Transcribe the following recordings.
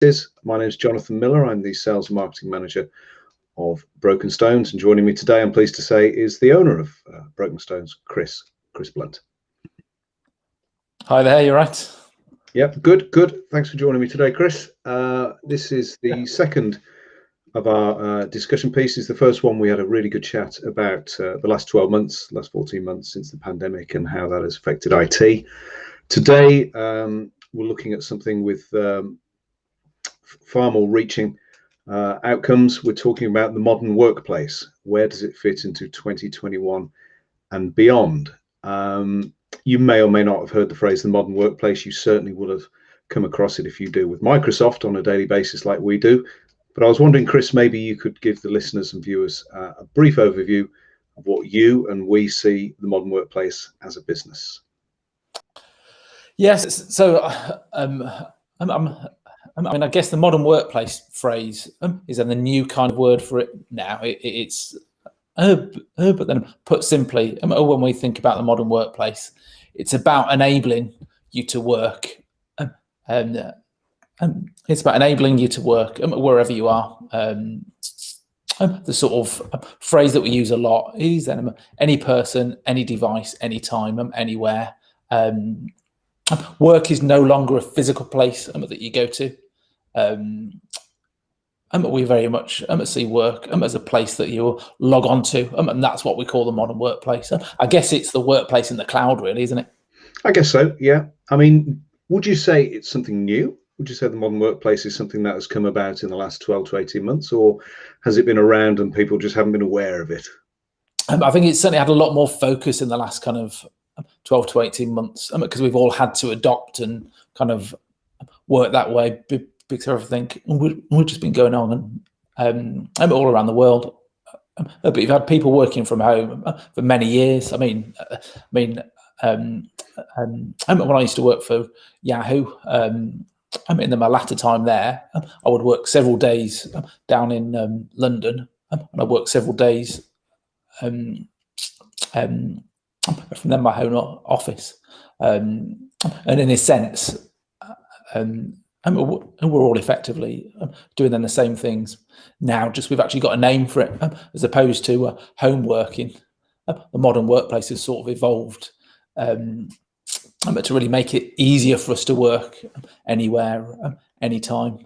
My name is Jonathan Miller. I'm the Sales and Marketing Manager of Broken Stones, and joining me today, I'm pleased to say, is the owner of Broken Stones, Chris Blunt. Hi there, you're right. Yep, good. Thanks for joining me today, Chris. This is the second of our discussion pieces. The first one, we had a really good chat about the last 12 months, last 14 months since the pandemic and how that has affected IT. Today, we're looking at something with far more reaching outcomes. We're talking about the modern workplace. Where does it fit into 2021 and beyond? You may or may not have heard the phrase the modern workplace. You certainly will have come across it if you deal with Microsoft on a daily basis like we do. But I was wondering, Chris, maybe you could give the listeners and viewers a brief overview of what you and we see the modern workplace as a business. Yes, so I guess the modern workplace phrase is the new kind of word for it now. It's but then put simply, when we think about the modern workplace, it's about enabling you to work. It's about enabling you to work wherever you are. The sort of phrase that we use a lot is any person, any device, any time, anywhere. Work is no longer a physical place that you go to. We very much see work as a place that you log on to, and that's what we call the modern workplace. I guess it's the workplace in the cloud, really, isn't it? I guess so, yeah. I mean, would you say it's something new? Would you say the modern workplace is something that has come about in the last 12 to 18 months, or has it been around and people just haven't been aware of it? I think it's certainly had a lot more focus in the last kind of 12 to 18 months because we've all had to adopt and kind of work that way because everything we've just been going on and all around the world. But you've had people working from home for many years. When I used to work for Yahoo, in my latter time there, I would work several days down in London, and I worked several days from then my home office, and in a sense, we're all effectively doing then the same things now. Just we've actually got a name for it as opposed to home working. The modern workplace has sort of evolved to really make it easier for us to work anywhere, anytime.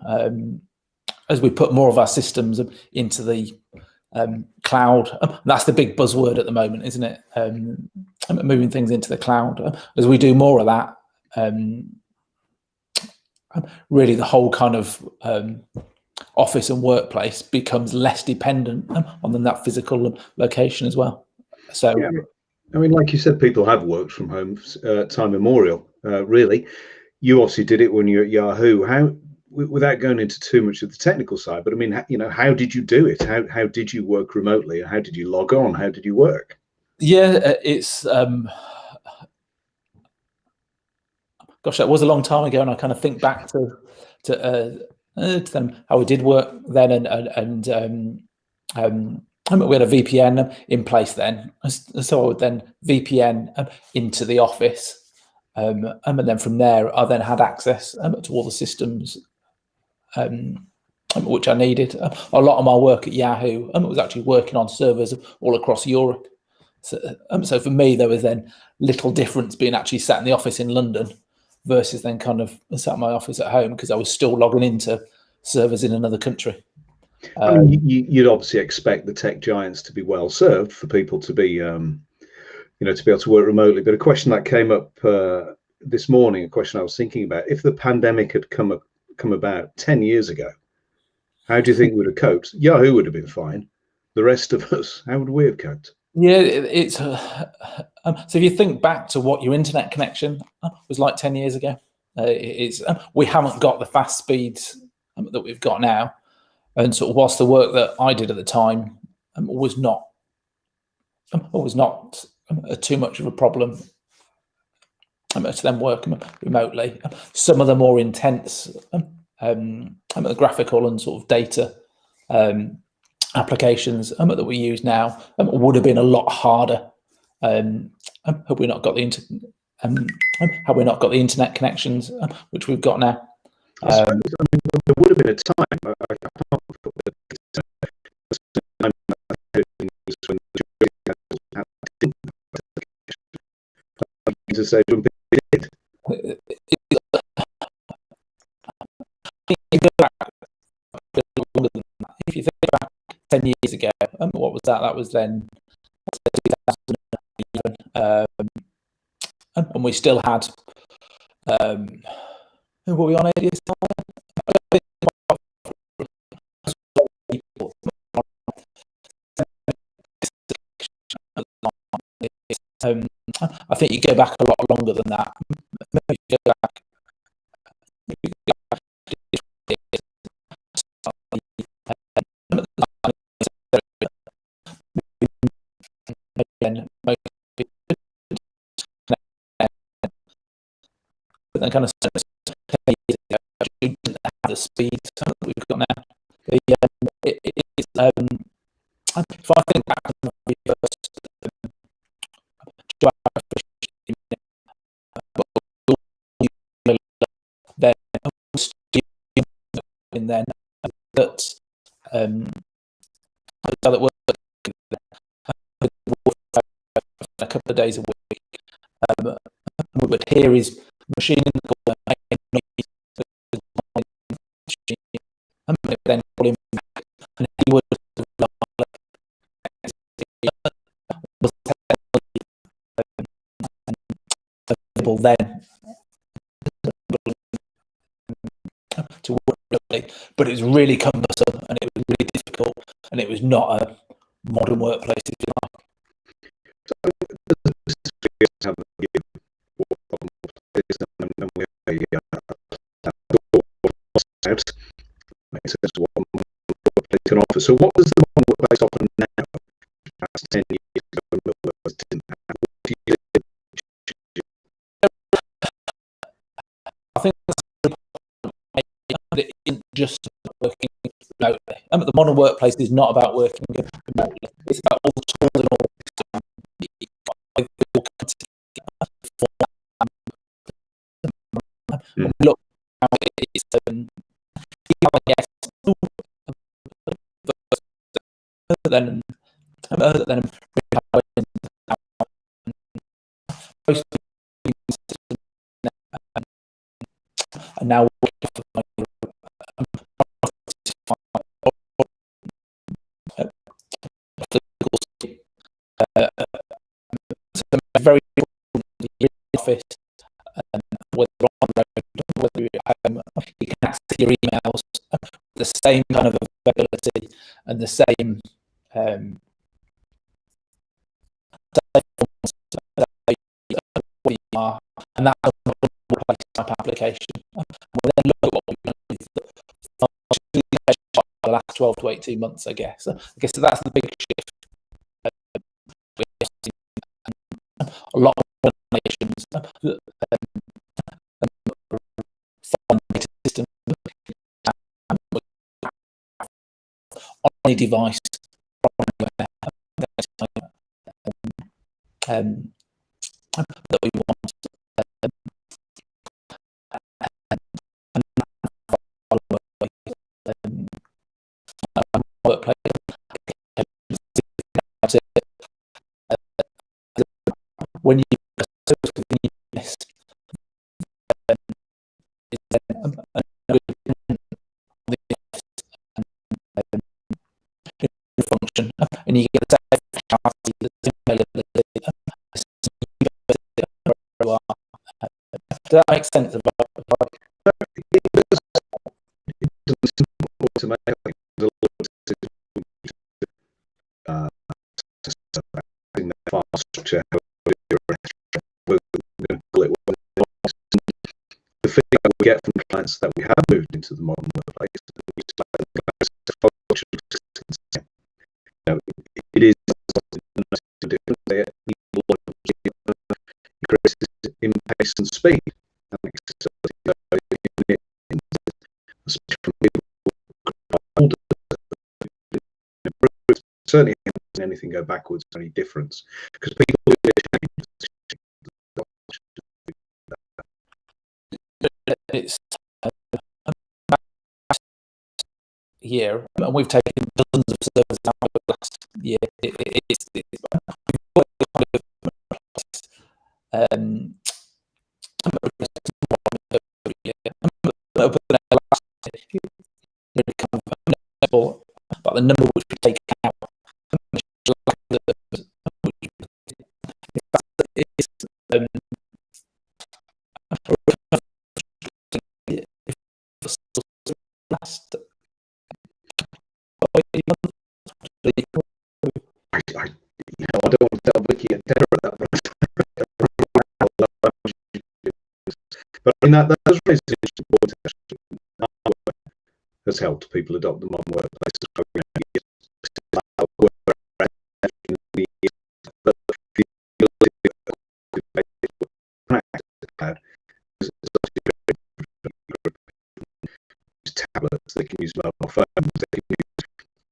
As we put more of our systems into the cloud, that's the big buzzword at the moment, isn't it? Moving things into the cloud. As we do more of that, really the whole kind of office and workplace becomes less dependent on that physical location as well. So, yeah. I mean, like you said, people have worked from home time immemorial. Really, you obviously did it when you were at Yahoo. How, without going into too much of the technical side, but I mean, how did you do it? How did you work remotely? How did you log on? How did you work? Yeah, it's gosh, that was a long time ago, and I kind of think back to how we did work then, and we had a VPN in place then, so I would then VPN into the office, and then from there I then had access to all the systems which I needed. A lot of my work at Yahoo was actually working on servers all across Europe. So for me, there was then little difference being actually sat in the office in London versus then kind of sat in my office at home because I was still logging into servers in another country. I mean, you'd obviously expect the tech giants to be well served for people to be, to be able to work remotely. But a question that came up this morning, a question I was thinking about: if the pandemic had come about 10 years ago, how do you think we would have coped? Yahoo would have been fine. The rest of us, how would we have coped? Yeah, it's so if you think back to what your internet connection was like 10 years ago, we haven't got the fast speeds that we've got now. And sort of whilst the work that I did at the time was not too much of a problem to them working remotely, some of the more intense graphical and sort of data applications that we use now would have been a lot harder had we not got the internet connections which we've got now. I suppose, I mean, there would a time, I can't put the time when the to say something did. If you think back 10 years ago, what was that? That was then 2011, and we still had who were we on ADS time? I think you go back a lot longer than that. You go back, and kind of didn't have the speed that we've got now. If I think back to the first then that that worked a couple of days a week. We would hear his machine in the corner, and then call him back, and he would available then to work really, but it was really cumbersome and it was really difficult, and it was not a modern workplace, if you like. Can offer. So what does the modern workplace offer now? That's 10 years ago, I think it isn't just working remotely. The modern workplace is not about working remotely. It's about all the tools and all look how it is and now very office, whether on the road, whether you're at home, you can access your emails with the same kind of availability and the same and that's a workplace type application. We'll then look at what we've done with the last 12 to 18 months, I guess. I guess that's the big shift. A lot of organizations system on any device that we want. Workplace when you function and you get does that make sense? The feedback we get from clients that we have moved into the modern workplace, it is different. In pace and speed. Certainly haven't seen anything go backwards, any difference, because people it's year, and we've taken dozens of servers out over the last year. It's but the number which we take out last I don't want to tell Vicky and Tara that, but I mean that does raise an interesting point. Has helped people adopt the modern workplace. Tablets, they can use mobile phones, they can use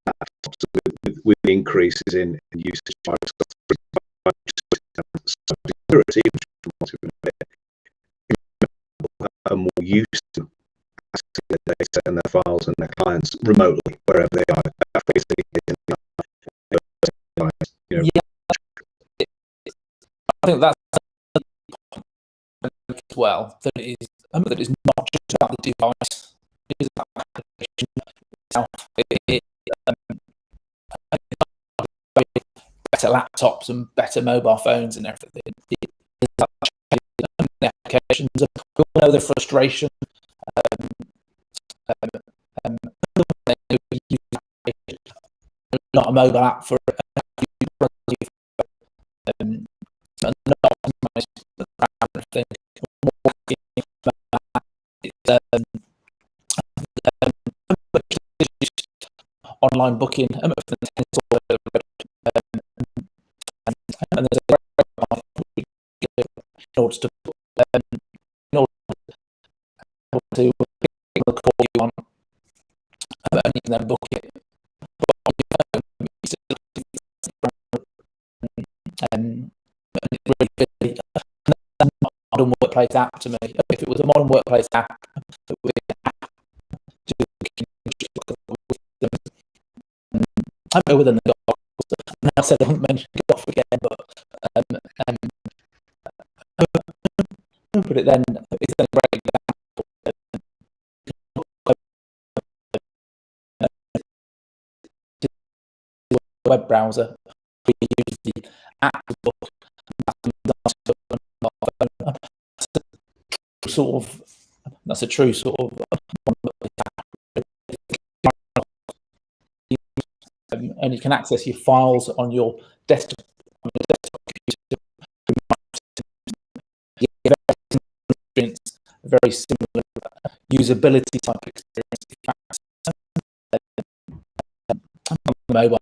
laptops with increases in usage. Are more used to accessing their data and their files and their clients remotely, wherever they are. Yeah, I think that's as well, that it is not just about the device, it is about the application itself. Better laptops and better mobile phones and everything. The applications, we all know the frustration. Not a mobile app for online booking and there's a in order to call you on and you can then book it. Really, modern workplace app to me. If it was a modern workplace app, other than the golf, I said I haven't mentioned golf again, but it then it's then a great web browser. We use the app book. That's a true sort of and you can access your files on your desktop computer. A very similar usability type experience on the mobile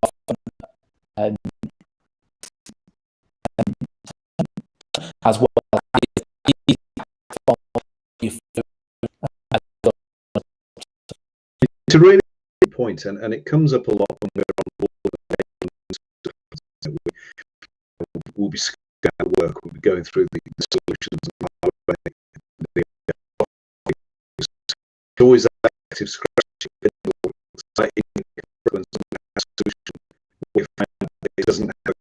phone, as well as it's a really good point, and it comes up a lot when we're on board. We'll be scanning the work, we'll be going through the solutions. Always active scratching. We find that it doesn't have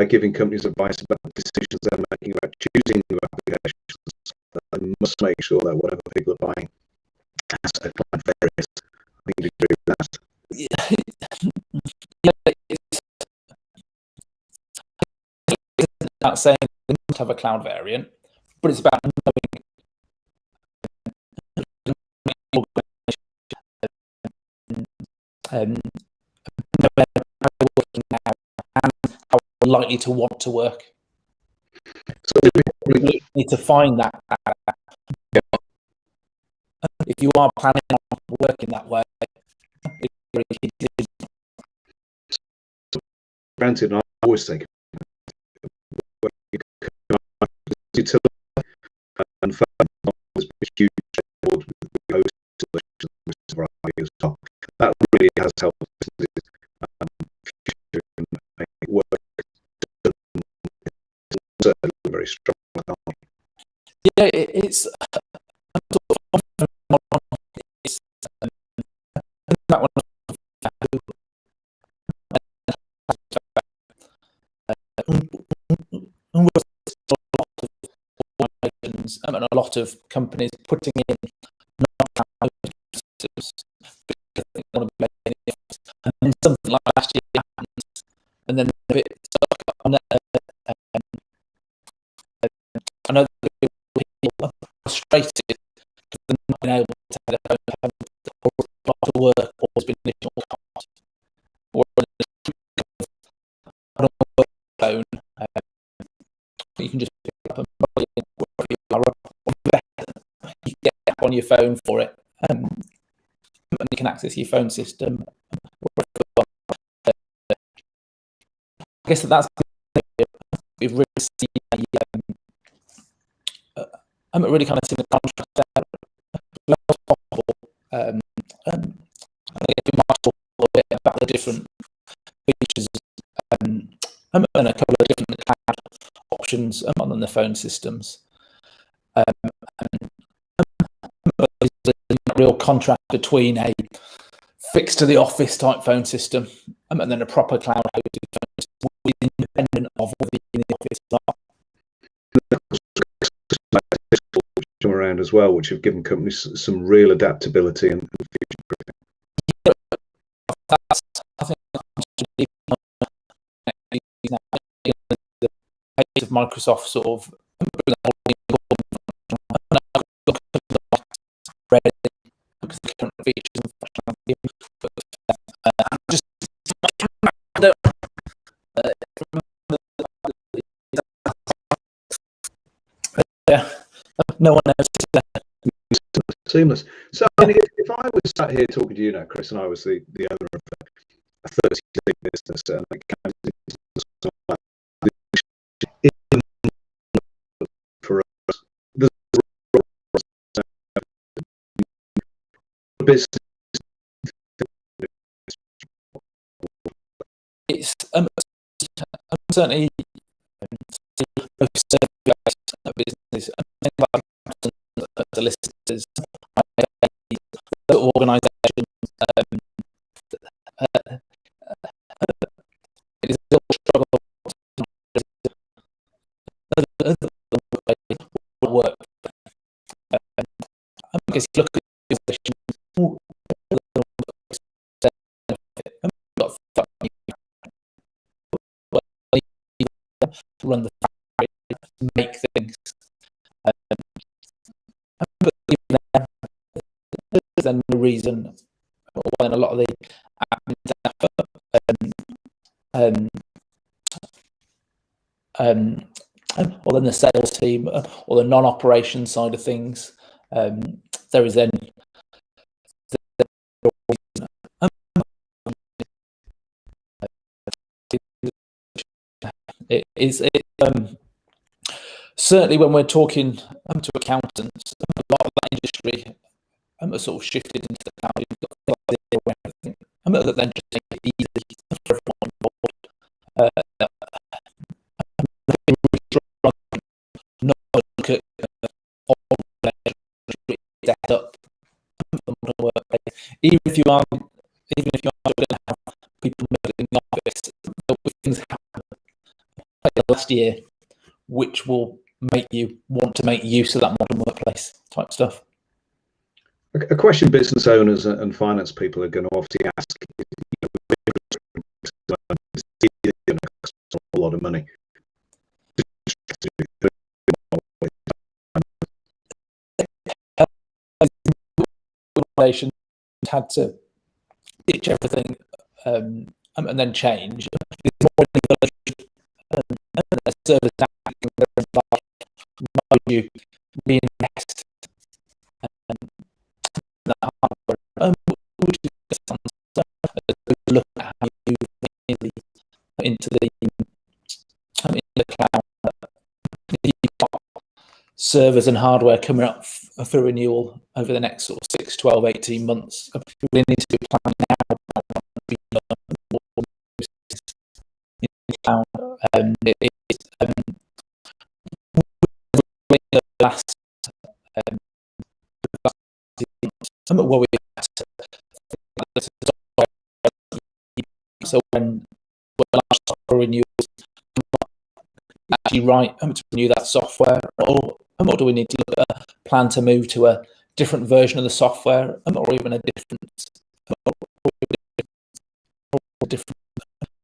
giving companies advice about decisions they're making about choosing new applications. And must make sure that whatever people are buying has a client various. I think you agree with that. It's not saying they must have a cloud variant, but it's about knowing how we're working now and how we're likely to want to work. So we need to find that. If you are planning on working that way, granted, I always think and huge that really has helped work very strong. Yeah, it's that one. And a lot of companies putting in non-cloud systems because they want to be in the office. And then something like last year happens, and then a bit stuck on I know people are frustrated because they're not being able to have their phone or a lot of work or been additional cost. Or on a work phone, you can just pick it up and plug it in wherever you are. You get on your phone for it, and you can access your phone system. I guess that's we've really seen really kind of seen the contrast there. I guess we might talk a little bit about the different features and a couple of different cloud options on the phone systems. There's a real contrast between a fixed to the office type phone system and then a proper cloud hosted phone system, independent of whether you're in the office or not. Around as well, which have given companies some real adaptability and future proofing. That's, I think, the pace of Microsoft sort of because the current features and functionality. No one else. Seamless. So, I mean, if I was sat here talking to you now, Chris, and I was the owner of a 30-day business, and it came for us, business. It's certainly business solicitors, organisations. It is still a struggle to work. Because you look at to run the factory, make things. There's no reason why a lot of the or then the sales team or the non-operation side of things, there is then it is certainly when we're talking to accountants, a lot of that industry are sort of shifted into the cloud. That then just make it easy for everyone involved. Not look at set up the modern workplace. Even if you are going to have people in the office, there'll be things happen like last year, which will make you want to make use of that modern workplace type stuff. A question business owners and finance people are going to obviously ask, a lot of money. Had to ditch everything and then change. You reinvest which is look at how you into the cloud. You've got servers and hardware coming up for renewal over the next sort of 6, 12, 18 months. We need to be planning now about what we in the cloud. last well, we so when large software renewals actually to renew that software, or do we need to look at a plan to move to a different version of the software, or even a different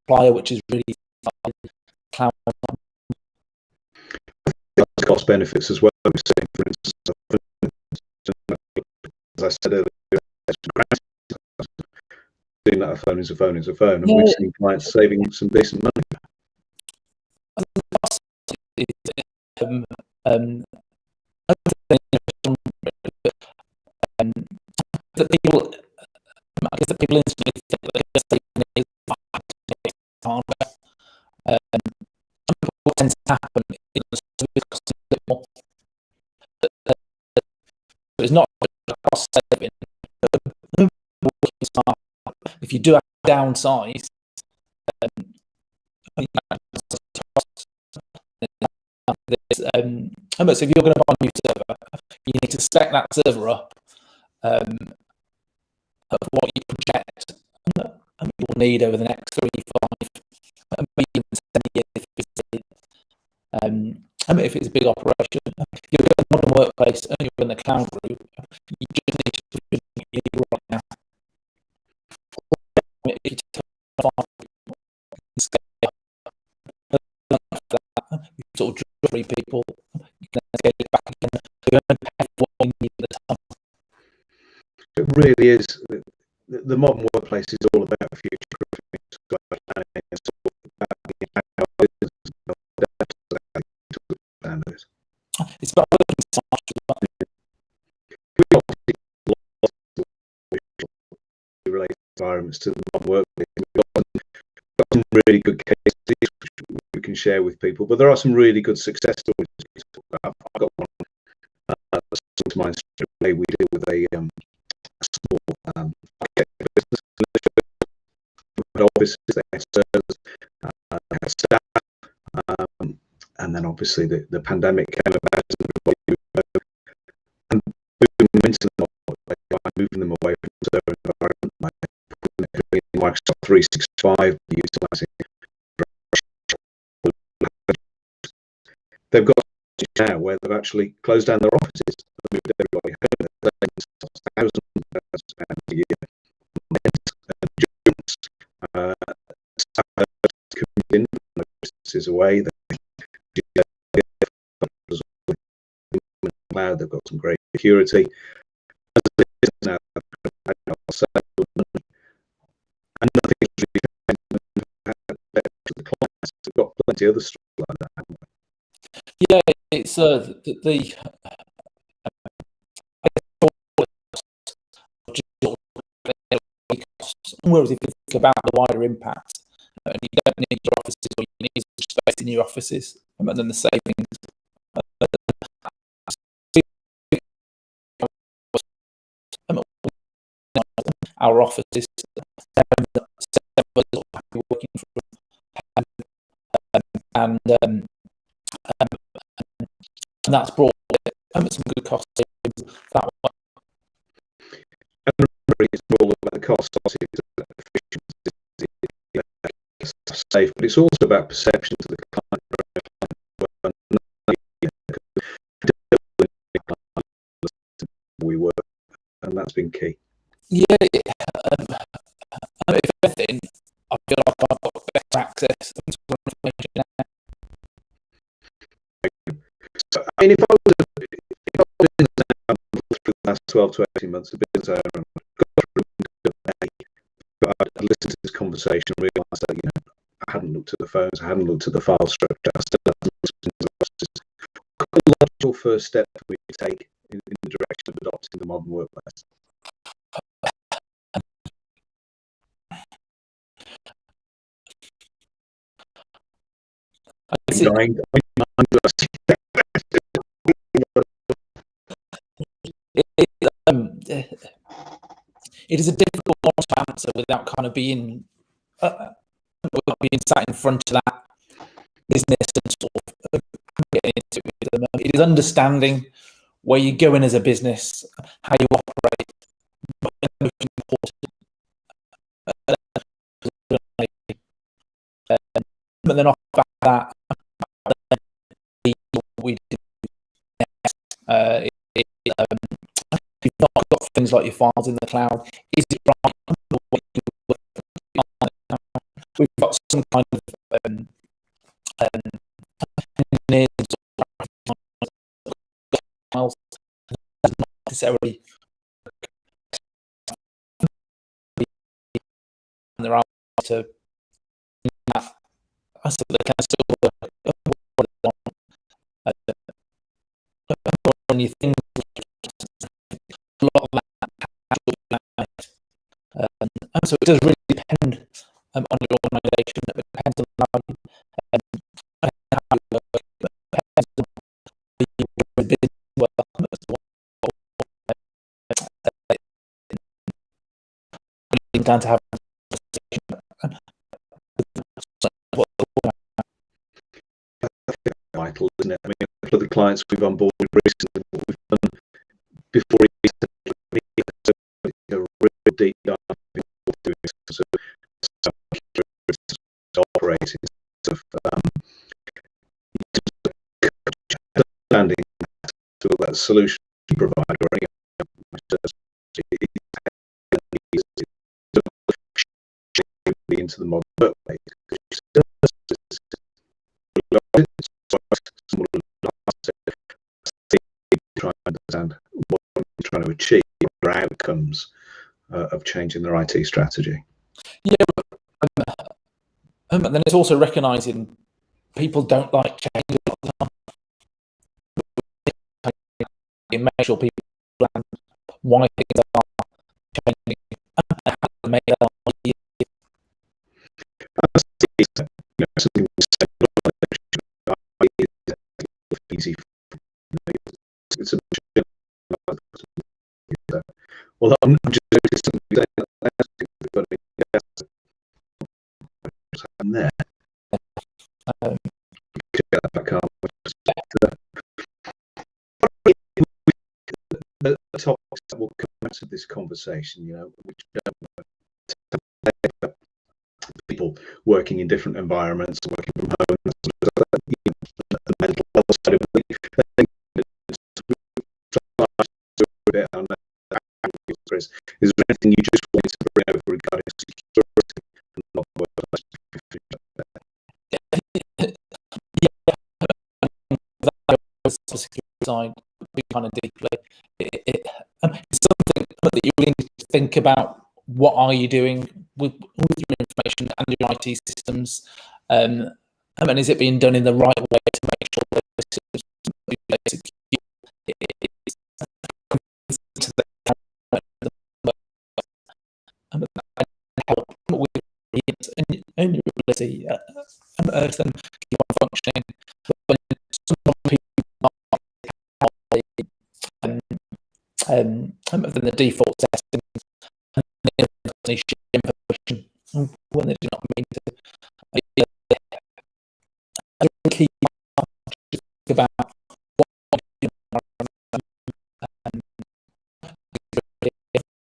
supplier, which is really cloud? Cost benefits as well. We're saying, for instance, as I said earlier, doing that a phone is a phone is a phone, and we've seen clients saving some decent money. That people, I guess that people instantly think that what tends to happen is it's not a cost saving. If you do have to downsize, so if you're going to buy a new server, you need to spec that server up of what you project you will need over the next 3, 5, maybe even 10 years. If it's a big operation, you're in a modern workplace and you're in the cloud route, you just need to do what you need right now. If you sort of drop 3 people, you can get it back again. You don't pay what you need at the time. It really is. The modern workplace is all about the future. It's about working related environments to the modern workplace. We've got some really good cases which we can share with people, but there are some really good success stories to talk about. I've got one that's to mind straight away. We deal with a small business offices, they have servers, they have staff, and then obviously the pandemic came about, and moving them away from server environment, Microsoft 365, utilizing. They've got now where they've actually closed down their offices, moved everybody home, £1,000 a year. Is away. Cloud, they've got some great security. Now, and nothing the clients. We've got plenty of other stuff like that. Yeah, it's whereas if you think about the wider impact, and you don't need your offices, or you need space in your offices, and then the savings. Our offices, working and that's brought some good cost savings that way. And remember, it's all about the cost. Safe, but it's also about perception to the client. We work, and that's been key. Yeah, if anything, I feel like I've got better access to information now. So, I mean, if I was through the last 12 to 18 months, a business owner, and I'd listened to this conversation and realised that, I hadn't looked at the phones, I hadn't looked at the file structure. I still hadn't listened to the offices. What a logical first step we take in the direction of adopting the modern workplace? It is a difficult one to answer without kind of being sat in front of that business and sort of getting into it at the moment. It is understanding where you're going as a business, how you operate, but most important. But then off that, we do next. You've not got things like your files in the cloud. Is it right? We've got some kind of engineers not necessarily there are to I said they can still work on your things. A lot of that, so it does really depend on your organisation. It depends on how you work. It depends on your business well. Down to have vital, isn't it? I mean, a couple of the clients we've onboarded recently, what we've done before a real deep dive doing operating of understanding that solution provider or any into the modern workplace. Try to understand what you're trying to achieve, or outcomes of changing their IT strategy. Yeah, and then it's also recognising people don't like change a lot of the time. Make sure people understand why things are changing and how to make that easy. It's well, I'm just there. The topics that will come out of this conversation, which people working in different environments, working from home, the mental health side of it. Is there anything you just wanted to bring over regarding security and not workplace? Security side kind of deeply. It's something that you really need to think about. What are you doing with your information and your IT systems? And is it being done in the right way to make sure that the systems are secure? Help with and your ability and keep on functioning. But some people than the default settings and information when they do not mean to. Keep about what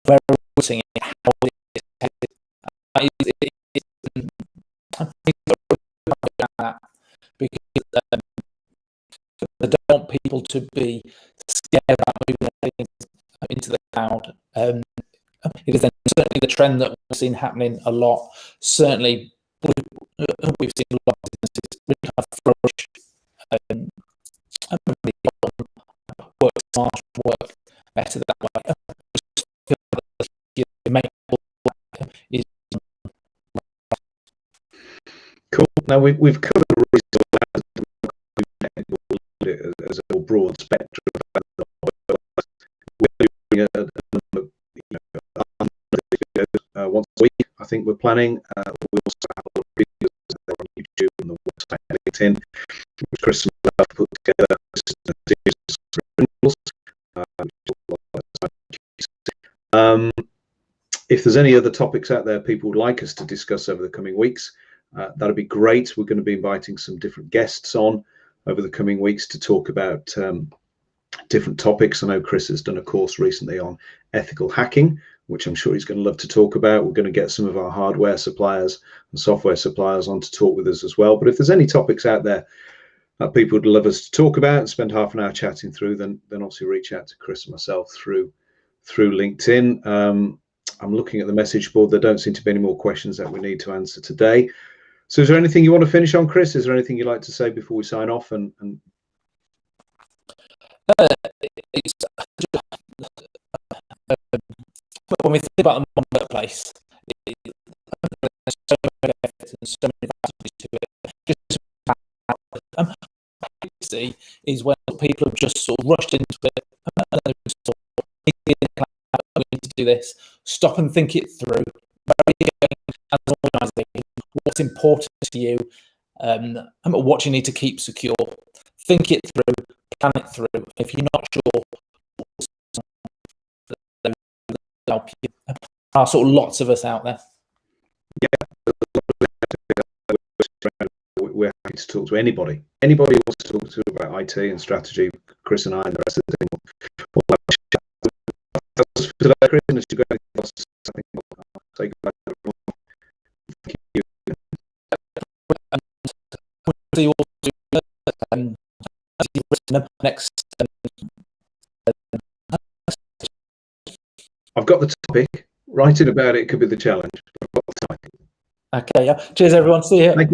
where we're putting it, how it is headed. Because they don't want people to be scared about moving into the cloud. It is then certainly the trend that we've seen happening a lot. Certainly, we've seen a lot of businesses really kind of flourish. Work smart, work better that way. Cool. Now we've covered as a broad spectrum. Once a week, I think we're planning. We also have a lot of videos there on YouTube and the website and LinkedIn, which Chris and I have put together. If there's any other topics out there people would like us to discuss over the coming weeks, that'd be great. We're going to be inviting some different guests on over the coming weeks to talk about different topics. I know Chris has done a course recently on ethical hacking, which I'm sure he's going to love to talk about. We're going to get some of our hardware suppliers and software suppliers on to talk with us as well. But if there's any topics out there that people would love us to talk about and spend half an hour chatting through, then obviously reach out to Chris and myself through LinkedIn. I'm looking at the message board. There don't seem to be any more questions that we need to answer today. So is there anything you want to finish on, Chris? Is there anything you'd like to say before we sign off? And it's when we think about the modern workplace, there's so many benefits and so many advantages to it. See is when people have just sort of rushed into it and sort of, we need to do this. Stop and think it through. As an organisation, what's important to you, and what you need to keep secure. Think it through, plan it through. If you're not sure, help you. There are sort of lots of us out there. We're happy to talk to anybody. Anybody who wants to talk to about IT and strategy, Chris and I and the rest of the team. That's for today, Chris. Unless you've got anything else to say, I'll say goodbye to everyone. Thank you. And see you all next. I've got the topic. Writing about it could be the challenge. But I've got the title. Okay, yeah. Cheers, everyone. See you. Thank you.